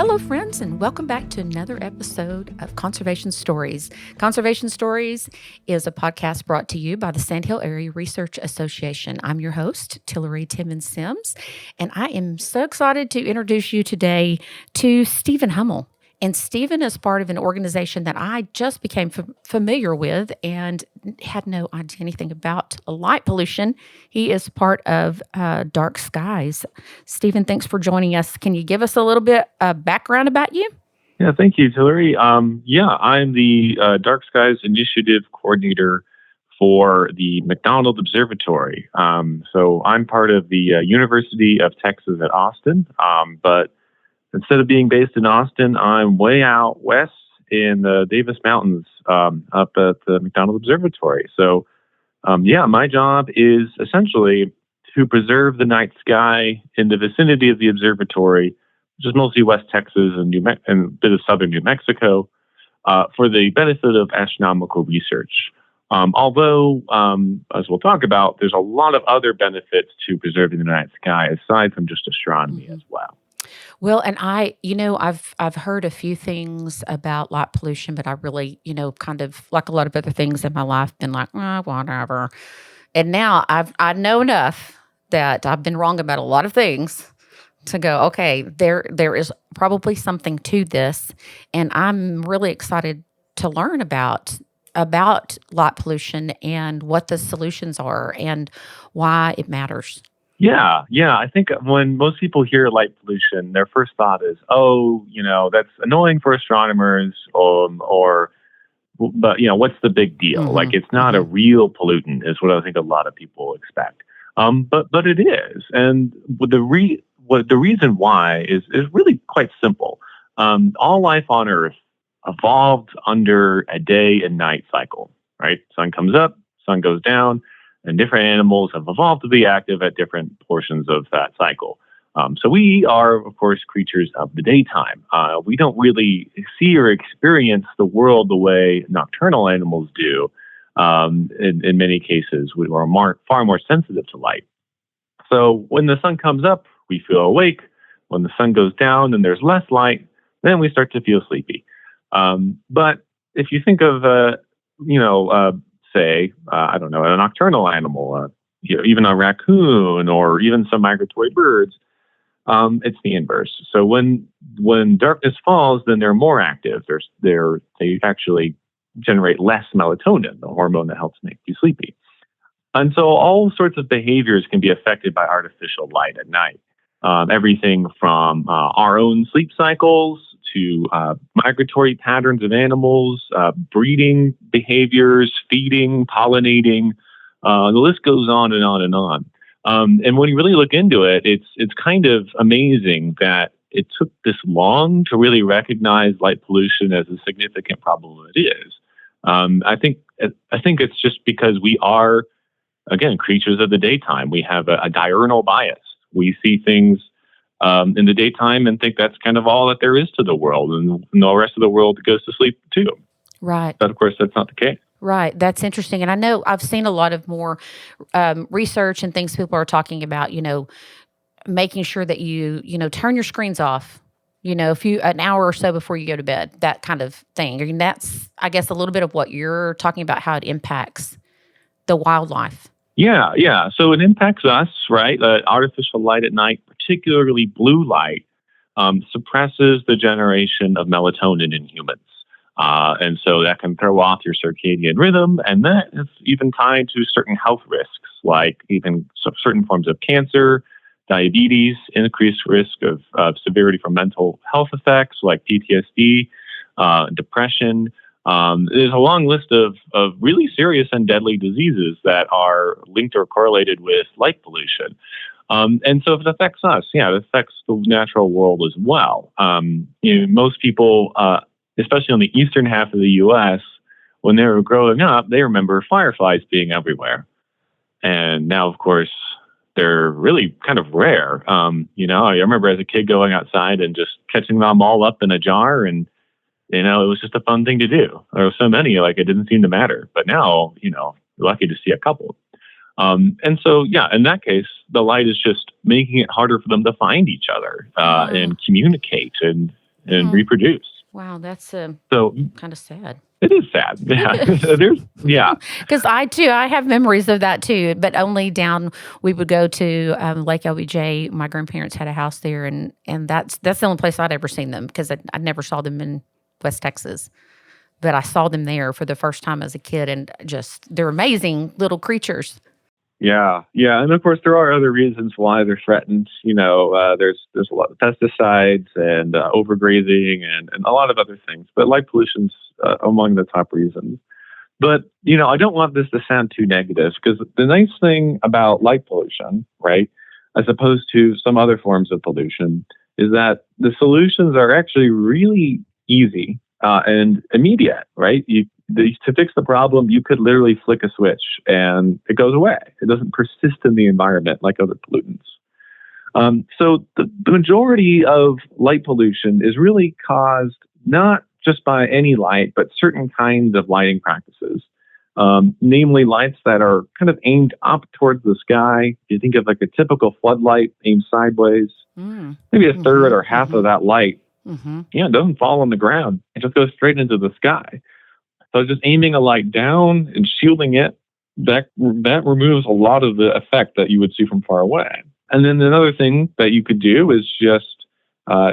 Hello, friends, and welcome back to another episode of Conservation Stories. Conservation Stories is a podcast brought to you by the Sandhill Area Research Association. I'm your host, Tillery Timmons-Sims, and I am so excited to introduce you today to Stephen Hummel. And Stephen is part of an organization that I just became familiar with and had no idea anything about light pollution. He is part of Dark Skies. Stephen, thanks for joining us. Can you give us a little bit of background about you? Yeah, thank you, Tillery. I'm the Dark Skies Initiative Coordinator for the McDonald Observatory. So I'm part of the University of Texas at Austin, but instead of being based in Austin, I'm way out west in the Davis Mountains, up at the McDonald Observatory. So, my job is essentially to preserve the night sky in the vicinity of the observatory, which is mostly West Texas and and a bit of southern New Mexico, for the benefit of astronomical research. Although, as we'll talk about, there's a lot of other benefits to preserving the night sky aside from just astronomy as well. Well, and I've heard a few things about light pollution, but I really, kind of like a lot of other things in my life, been like, whatever. And now I know enough that I've been wrong about a lot of things to go, okay, there is probably something to this, and I'm really excited to learn about light pollution and what the solutions are and why it matters. Yeah. I think when most people hear light pollution, their first thought is, that's annoying for astronomers, but what's the big deal? Mm-hmm. Like, it's not a real pollutant, is what I think a lot of people expect. But it is, and the reason why is really quite simple. All life on Earth evolved under a day and night cycle, right? Sun comes up, sun goes down. And different animals have evolved to be active at different portions of that cycle. So we are, of course, creatures of the daytime. We don't really see or experience the world the way nocturnal animals do. In many cases, we are far more sensitive to light. So when the sun comes up, we feel awake. When the sun goes down and there's less light, then we start to feel sleepy. But if you think of, say, a nocturnal animal, even a raccoon or even some migratory birds, it's the inverse. So when darkness falls, then they're more active. They actually generate less melatonin, the hormone that helps make you sleepy. And so all sorts of behaviors can be affected by artificial light at night. Everything from our own sleep cycles to migratory patterns of animals, breeding behaviors, feeding, pollinating. The list goes on and on and on. And when you really look into it, it's kind of amazing that it took this long to really recognize light pollution as a significant problem it is. I think it's just because we are, again, creatures of the daytime. We have a diurnal bias. We see things in the daytime and think that's kind of all that there is to the world, and the rest of the world goes to sleep too. Right. But of course, that's not the case. Right. That's interesting. And I know I've seen a lot of more research and things people are talking about, making sure that you turn your screens off, an hour or so before you go to bed, that kind of thing. I mean, that's, I guess, a little bit of what you're talking about, how it impacts the wildlife. Yeah. So it impacts us, right? Artificial light at night, particularly blue light, suppresses the generation of melatonin in humans. And so that can throw off your circadian rhythm. And that is even tied to certain health risks, like even certain forms of cancer, diabetes, increased risk of severity for mental health effects like PTSD, depression. There's a long list of really serious and deadly diseases that are linked or correlated with light pollution. And so if it affects us, it affects the natural world as well. Most people, especially on the eastern half of the U.S., when they were growing up, they remember fireflies being everywhere. And now, of course, they're really kind of rare. I remember as a kid going outside and just catching them all up in a jar, and it was just a fun thing to do. There were so many, like, it didn't seem to matter. But now, you're lucky to see a couple. And so, in that case, the light is just making it harder for them to find each other and communicate. And and reproduce. Wow, that's So kind of sad. it is sad. Yeah. Because I have memories of that too, but only down, we would go to Lake LBJ. My grandparents had a house there, and that's the only place I'd ever seen them, because I never saw them in West Texas. But I saw them there for the first time as a kid, and just, they're amazing little creatures. Yeah, and of course there are other reasons why they're threatened. There's a lot of pesticides and overgrazing and a lot of other things. But light pollution's among the top reasons. But I don't want this to sound too negative, because the nice thing about light pollution, right, as opposed to some other forms of pollution, is that the solutions are actually really easy and immediate, right? To fix the problem, you could literally flick a switch and it goes away. It doesn't persist in the environment like other pollutants. So the majority of light pollution is really caused not just by any light, but certain kinds of lighting practices, namely lights that are kind of aimed up towards the sky. You think of like a typical floodlight aimed sideways, maybe a third or half of that light, it doesn't fall on the ground. It just goes straight into the sky. So just aiming a light down and shielding it, that removes a lot of the effect that you would see from far away. And then another thing that you could do is just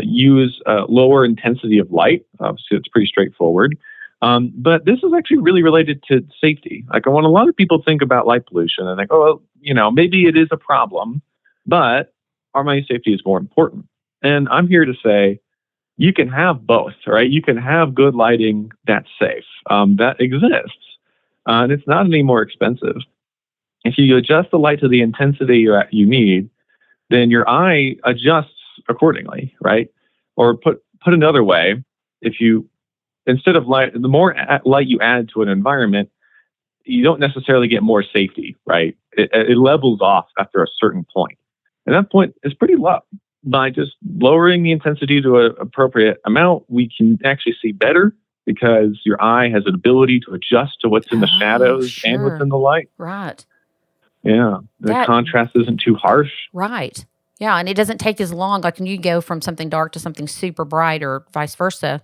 use a lower intensity of light. Obviously, it's pretty straightforward. But this is actually really related to safety. Like, when a lot of people think about light pollution and think, maybe it is a problem, but our money safety is more important. And I'm here to say, you can have both, right? You can have good lighting that's safe, that exists, and it's not any more expensive. If you adjust the light to the intensity you need, then your eye adjusts accordingly, right? Or put another way, instead of light, the more light you add to an environment, you don't necessarily get more safety, right? It levels off after a certain point, and that point is pretty low. By just lowering the intensity to an appropriate amount, we can actually see better, because your eye has an ability to adjust to what's in the shadows and what's in the light. Right. Yeah. The contrast isn't too harsh. Right. Yeah. And it doesn't take as long. Like, when you go from something dark to something super bright, or vice versa,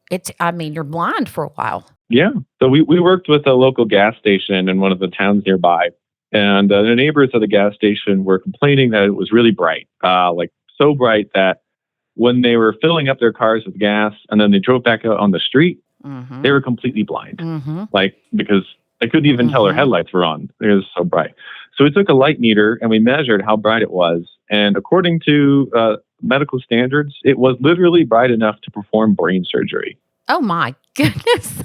you're blind for a while. Yeah. So we worked with a local gas station in one of the towns nearby. And the neighbors of the gas station were complaining that it was really bright, like so bright that when they were filling up their cars with gas and then they drove back out on the street, they were completely blind, because they couldn't even tell their headlights were on. It was so bright. So we took a light meter and we measured how bright it was. And according to medical standards, it was literally bright enough to perform brain surgery. Oh, my goodness.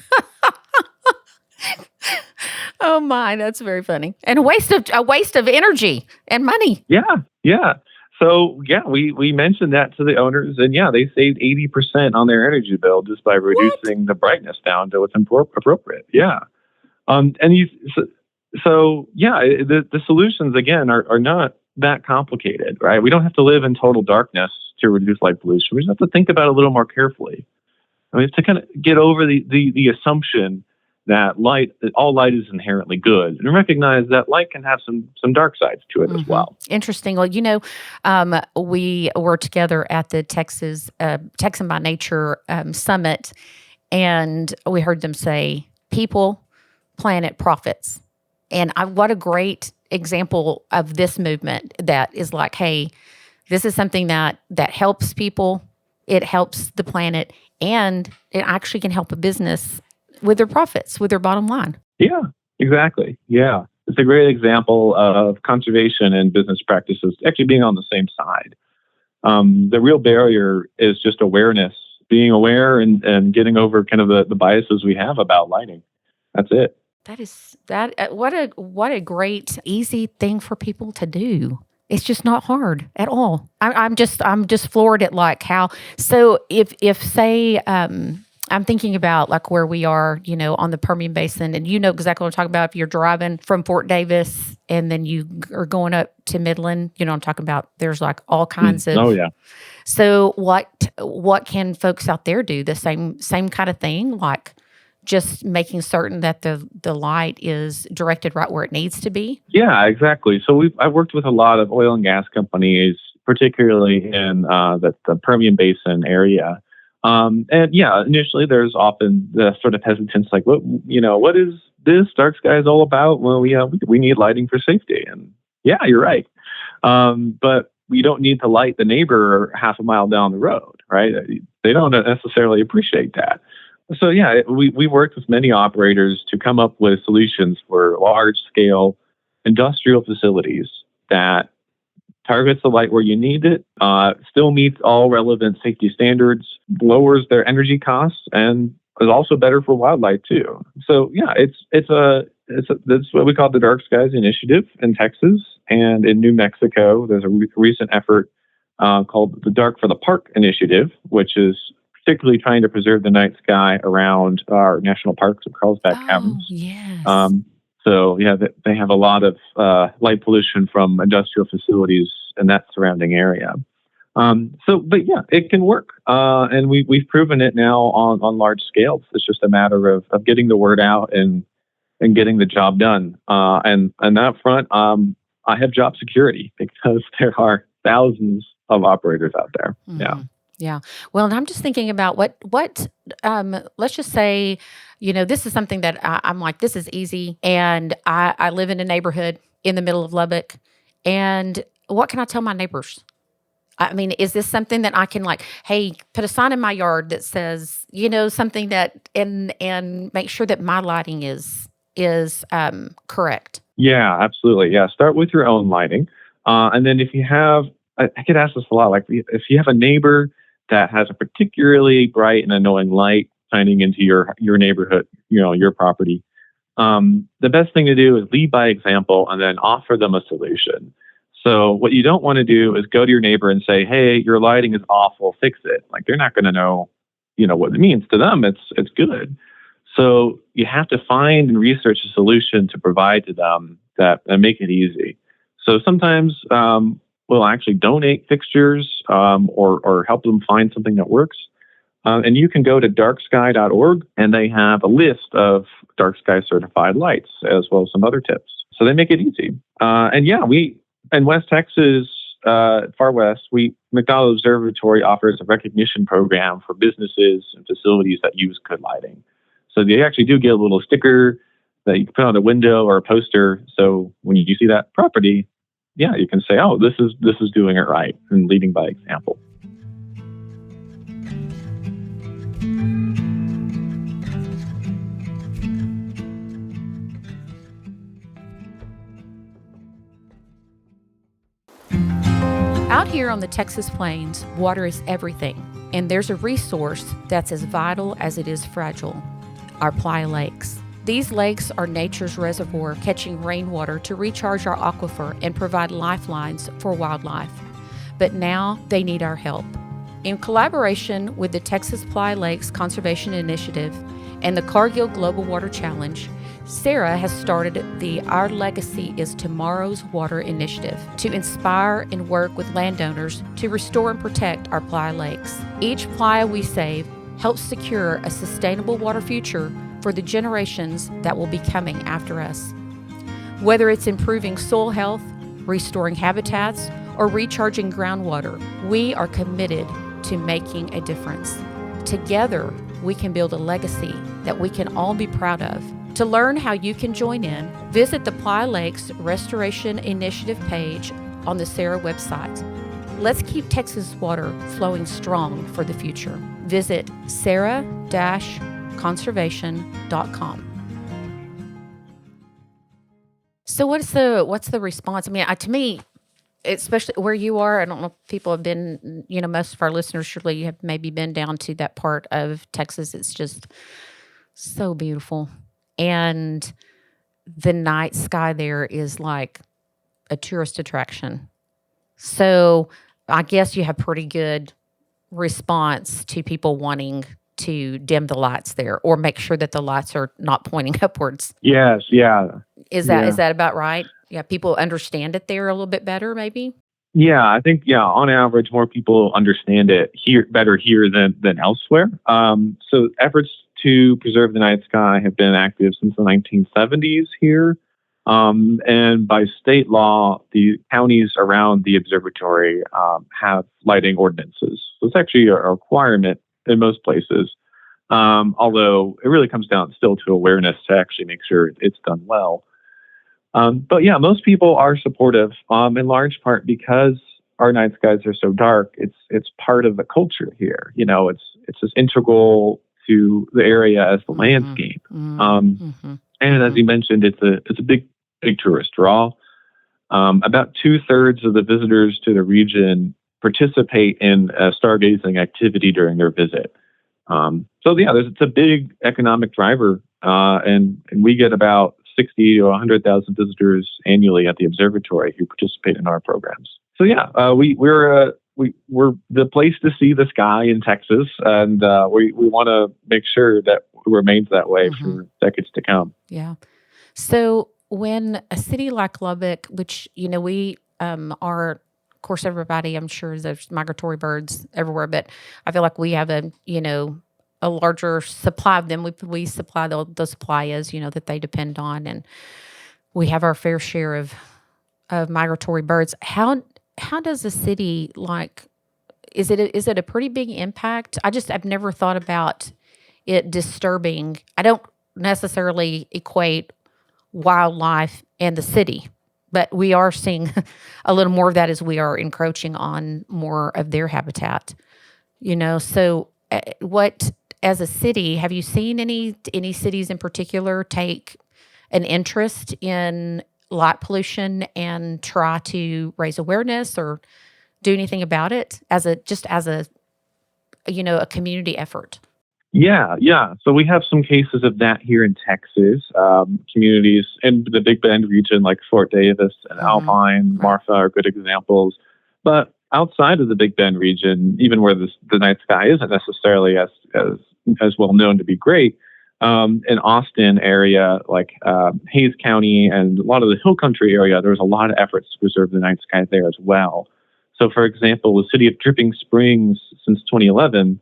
Oh my, that's very funny. And a waste of energy and money. Yeah. So we mentioned that to the owners, and they saved 80% on their energy bill just by reducing the brightness down to what's appropriate. Yeah. The solutions again are not that complicated, right? We don't have to live in total darkness to reduce light pollution. We just have to think about it a little more carefully. We have to kind of get over the assumption that all light is inherently good, and recognize that light can have some dark sides to it as well. Interesting. Well, we were together at the Texan by Nature Summit, and we heard them say, people, planet, profits. And what a great example of this movement that is like, hey, this is something that helps people, it helps the planet, and it actually can help a business with their profits, with their bottom line. Yeah, exactly. Yeah. It's a great example of conservation and business practices actually being on the same side. The real barrier is just awareness, being aware and getting over kind of the biases we have about lighting. That's it. What a great, easy thing for people to do. It's just not hard at all. I'm just floored at like how, so if say, I'm thinking about like where we are, on the Permian Basin, and exactly what I'm talking about. If you're driving from Fort Davis and then you are going up to Midland, I'm talking about, there's like all kinds of. Oh yeah. So what can folks out there do? The same kind of thing, like just making certain that the light is directed right where it needs to be? Yeah, exactly. So I've worked with a lot of oil and gas companies, particularly in the Permian Basin area, And yeah, initially there's often the sort of hesitance, like, what is this dark sky is all about? Well, we need lighting for safety, and yeah, you're right. But we don't need to light the neighbor half a mile down the road, right? They don't necessarily appreciate that. So yeah, we worked with many operators to come up with solutions for large scale industrial facilities that targets the light where you need it, still meets all relevant safety standards, lowers their energy costs, and is also better for wildlife too. So yeah, that's what we call the Dark Skies Initiative in Texas, and in New Mexico. There's a recent effort called the Dark for the Park Initiative, which is particularly trying to preserve the night sky around our national parks of Carlsbad Oh, Caverns. yes. So yeah, they have a lot of light pollution from industrial facilities in that surrounding area. But yeah, it can work, and we've proven it now on large scales. It's just a matter of getting the word out and getting the job done. And on that front, I have job security because there are thousands of operators out there. Yeah. Yeah. Well, and I'm just thinking about let's just say, this is something that I'm like, this is easy. And I live in a neighborhood in the middle of Lubbock. And what can I tell my neighbors? I mean, is this something that I can, like, hey, put a sign in my yard that says, something that, and make sure that my lighting is correct? Yeah, absolutely. Yeah. Start with your own lighting. And then if you have, I get asked this a lot, like if you have a neighbor that has a particularly bright and annoying light shining into your neighborhood, your property, the best thing to do is lead by example and then offer them a solution. So what you don't want to do is go to your neighbor and say, hey, your lighting is awful, fix it. Like, they're not going to know, what it means. To them, it's good. So you have to find and research a solution to provide to them and make it easy. So sometimes we'll actually donate fixtures or help them find something that works. And you can go to darksky.org, and they have a list of dark sky certified lights, as well as some other tips. So they make it easy. And yeah, in West Texas, far west, McDonald Observatory offers a recognition program for businesses and facilities that use good lighting. So they actually do get a little sticker that you can put on a window or a poster. So when you see that property, yeah, you can say, oh, this is doing it right, and leading by example. Out here on the Texas plains, water is everything, and there's a resource that's as vital as it is fragile: our playa lakes. These lakes are nature's reservoir, catching rainwater to recharge our aquifer and provide lifelines for wildlife. But now they need our help. In collaboration with the Texas Playa Lakes Conservation Initiative and the Cargill Global Water Challenge, Sarah has started the Our Legacy is Tomorrow's Water initiative to inspire and work with landowners to restore and protect our playa lakes. Each playa we save helps secure a sustainable water future for the generations that will be coming after us. Whether it's improving soil health, restoring habitats, or recharging groundwater, we are committed to making a difference. Together, we can build a legacy that we can all be proud of. To learn how you can join in, visit the Playa Lakes Restoration Initiative page on the Sarah website. Let's keep Texas water flowing strong for the future. Visit sarah-conservation.com. So what's the response? I mean, to me, especially where you are, I don't know if people have been, most of our listeners surely have maybe been down to that part of Texas. It's just so beautiful. And the night sky there is like a tourist attraction. So I guess you have pretty good response to people wanting to dim the lights there or make sure that the lights are not pointing upwards. Yes, yeah. Is that about right? Yeah, people understand it there a little bit better, maybe? Yeah, I think, on average, more people understand it better here than elsewhere. So efforts to preserve the night sky have been active since the 1970s here. And by state law, the counties around the observatory have lighting ordinances. So it's actually a requirement in most places. Although it really comes down still to awareness to actually make sure it's done well. But yeah, most people are supportive, in large part because our night skies are so dark. It's part of the culture here. It's as integral to the area as the landscape. And as you mentioned, it's a big tourist draw. About 2/3 of the visitors to the region participate in a stargazing activity during their visit. So yeah, it's a big economic driver, and we get about 60 to 100,000 visitors annually at the observatory who participate in our programs. So yeah, we're the place to see the sky in Texas, and we want to make sure that it remains that way for decades to come. Yeah. So when a city like Lubbock, which we are, of course, everybody, I'm sure there's migratory birds everywhere, but I feel like we have a larger supply of them. We supply the suppliers, that they depend on, and we have our fair share of migratory birds. How does a city like, is it a pretty big impact? I've never thought about it disturbing. I don't necessarily equate wildlife and the city, but we are seeing a little more of that as we are encroaching on more of their habitat. So what, as a city, have you seen any cities in particular take an interest in light pollution and try to raise awareness or do anything about it as a a community effort? Yeah. So we have some cases of that here in Texas. Communities in the Big Bend region, like Fort Davis and Alpine, Marfa, are good examples. But outside of the Big Bend region, even where the night sky isn't necessarily as well known to be great, in Austin area, like Hayes County and a lot of the Hill Country area, there was a lot of efforts to preserve the night sky there as well. So, for example, the city of Dripping Springs since 2011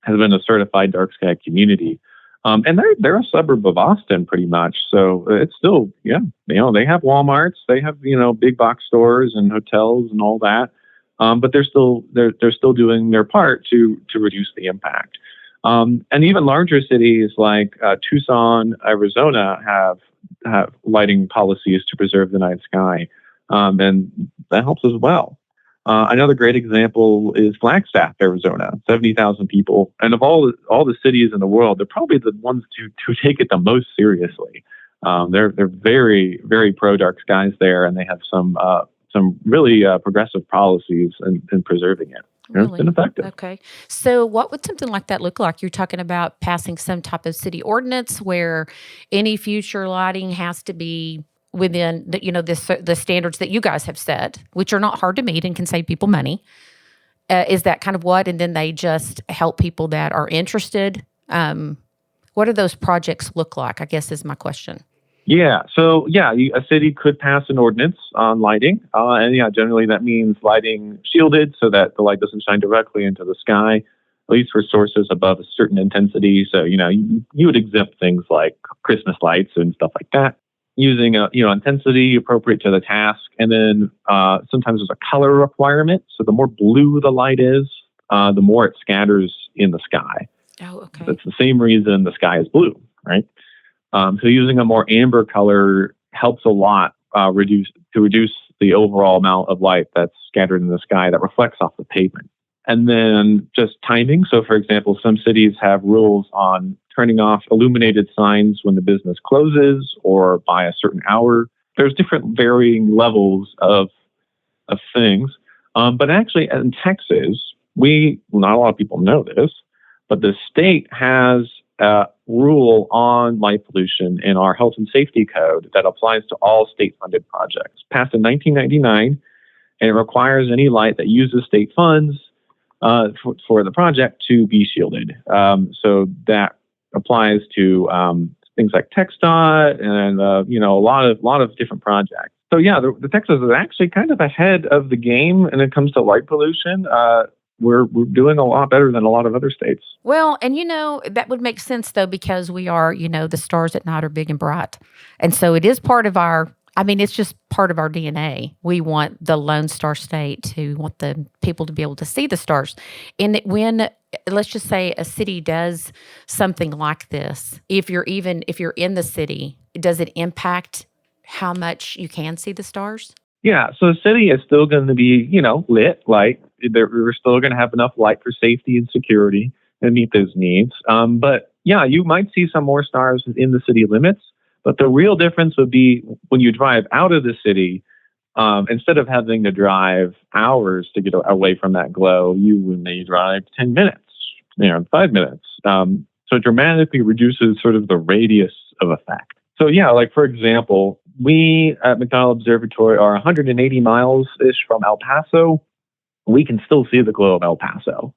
has been a certified dark sky community. And they're a suburb of Austin pretty much. So it's still, they have Walmarts, they have, big box stores and hotels and all that. But they're still doing their part to reduce the impact. And even larger cities like Tucson, Arizona have lighting policies to preserve the night sky. And that helps as well. Another great example is Flagstaff, Arizona, 70,000 people. And of all the cities in the world, they're probably the ones to take it the most seriously. They're very, very pro dark skies there, and they have some really progressive policies in preserving it. Really? It's been effective. Okay. So what would something like that look like? You're talking about passing some type of city ordinance where any future lighting has to be within the standards that you guys have set, which are not hard to meet and can save people money. Is that kind of what? And then they just help people that are interested. What do those projects look like, I guess is my question. Yeah. So, a city could pass an ordinance on lighting. And generally that means lighting shielded so that the light doesn't shine directly into the sky, at least for sources above a certain intensity. So, you would exempt things like Christmas lights and stuff like that, using intensity appropriate to the task. And then sometimes there's a color requirement. So the more blue the light is, the more it scatters in the sky. Oh, okay. That's the same reason the sky is blue, right? So using a more amber color helps a lot reduce the overall amount of light that's scattered in the sky that reflects off the pavement. And then just timing. So, for example, some cities have rules on turning off illuminated signs when the business closes or by a certain hour. There's different varying levels of things. But actually, in Texas, not a lot of people know this, but the state has a rule on light pollution in our health and safety code that applies to all state-funded projects. Passed in 1999, and it requires any light that uses state funds for the project to be shielded. So that applies to things like TxDOT and a lot of different projects. So the Texas is actually kind of ahead of the game when it comes to light pollution. We're doing a lot better than a lot of other states. Well, and that would make sense though, because we are, the stars at night are big and bright. And so it is part of our I mean, it's just part of our DNA. We want the Lone Star State to want the people to be able to see the stars. And when, let's just say a city does something like this, if you're in the city, does it impact how much you can see the stars? Yeah, so the city is still going to be, lit, light. We're still going to have enough light for safety and security and meet those needs. But yeah, you might see some more stars in the city limits. But the real difference would be when you drive out of the city, instead of having to drive hours to get away from that glow, you may drive 10 minutes, 5 minutes. So it dramatically reduces sort of the radius of effect. So yeah, like for example, we at McDonald Observatory are 180 miles-ish from El Paso. We can still see the glow of El Paso.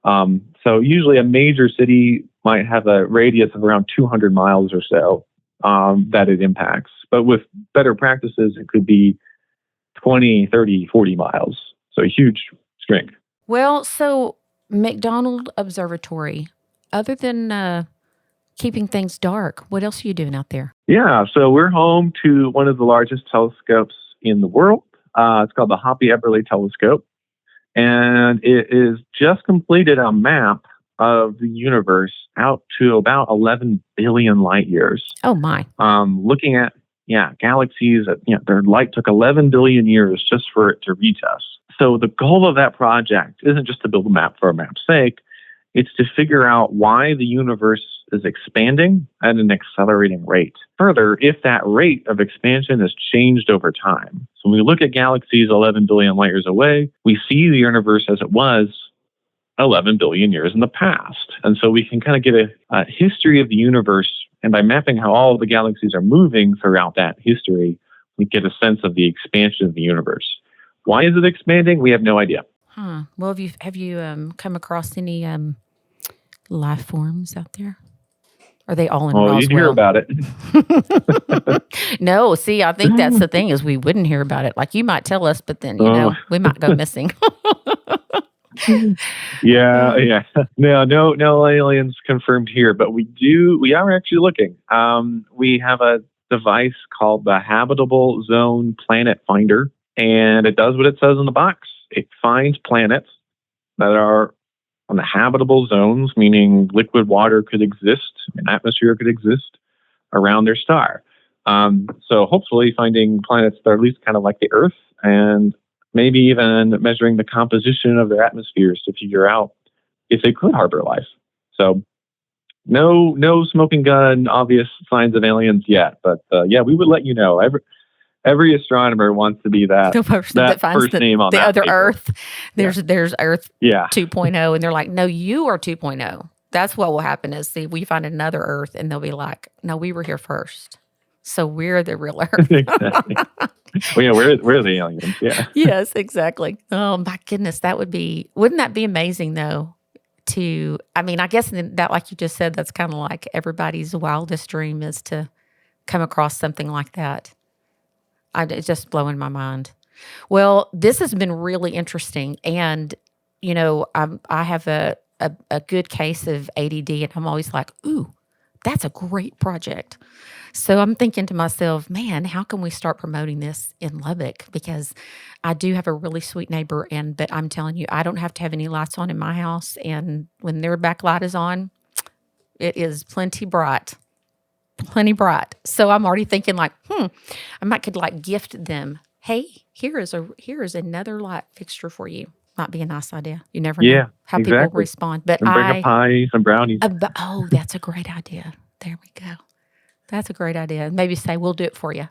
So usually a major city might have a radius of around 200 miles or so that it impacts. But with better practices, it could be 20, 30, 40 miles. So a huge strength. Well, so McDonald Observatory, other than keeping things dark, what else are you doing out there? Yeah, so we're home to one of the largest telescopes in the world. It's called the Hoppy-Eberle Telescope. And it is just completed a map of the universe out to about 11 billion light years. Oh, my. Looking at, galaxies, their light took 11 billion years just for it to reach us. So the goal of that project isn't just to build a map for a map's sake. It's to figure out why the universe is expanding at an accelerating rate. Further, if that rate of expansion has changed over time. So when we look at galaxies 11 billion light years away, we see the universe as it was 11 billion years in the past. And so we can kind of get a history of the universe. And by mapping how all of the galaxies are moving throughout that history, we get a sense of the expansion of the universe. Why is it expanding? We have no idea. Well, have you come across any life forms out there? Are they all in Roswell? You'd hear about it. No, see, I think that's the thing is we wouldn't hear about it. Like you might tell us, but then, we might go missing. Yeah. No aliens confirmed here, but we are actually looking. We have a device called the Habitable Zone Planet Finder, and it does what it says in the box. It finds planets that are on the habitable zones, meaning liquid water could exist, an atmosphere could exist around their star. So hopefully finding planets that are at least kind of like the Earth, and maybe even measuring the composition of their atmospheres to figure out if they could harbor life. So no smoking gun, obvious signs of aliens yet, but we would let you know. Every astronomer wants to be that person that finds first name on the that other paper. Earth. There's Earth 2.0, and they're like, no, you are 2.0. That's what will happen is we find another Earth, and they'll be like, no, we were here first. So we're the real Earth. Exactly. Well, we're the aliens. Yeah. Yes, exactly. Oh my goodness, wouldn't that be amazing though? I guess that, like you just said, that's kind of like everybody's wildest dream is to come across something like that. It's just blowing my mind. Well, this has been really interesting, and I have a good case of ADD, and I'm always like, ooh, that's a great project. So I'm thinking to myself, man, how can we start promoting this in Lubbock? Because I do have a really sweet neighbor, but I'm telling you, I don't have to have any lights on in my house, and when their backlight is on, it is plenty bright. So I'm already thinking like, I could like gift them. Hey, here is another light fixture for you. Might be a nice idea. You never know how people respond. But and bring a pie, some brownies. That's a great idea. There we go. That's a great idea. Maybe say, we'll do it for you.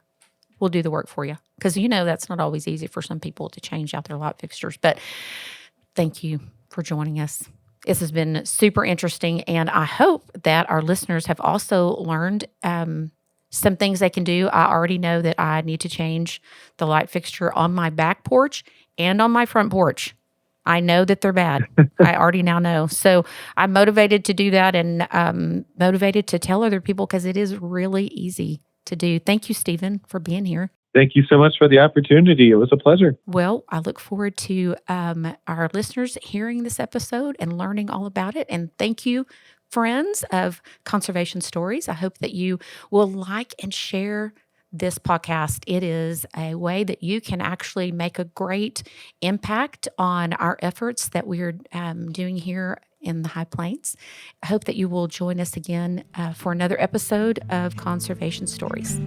We'll do the work for you. Because that's not always easy for some people to change out their light fixtures. But thank you for joining us. This has been super interesting, and I hope that our listeners have also learned some things they can do. I already know that I need to change the light fixture on my back porch and on my front porch. I know that they're bad. I already now know. So I'm motivated to do that and motivated to tell other people because it is really easy to do. Thank you, Stephen, for being here. Thank you so much for the opportunity. It was a pleasure. Well, I look forward to our listeners hearing this episode and learning all about it. And thank you, friends of Conservation Stories. I hope that you will like and share this podcast, it is a way that you can actually make a great impact on our efforts that we're doing here in the High Plains. I hope that you will join us again for another episode of Conservation Stories.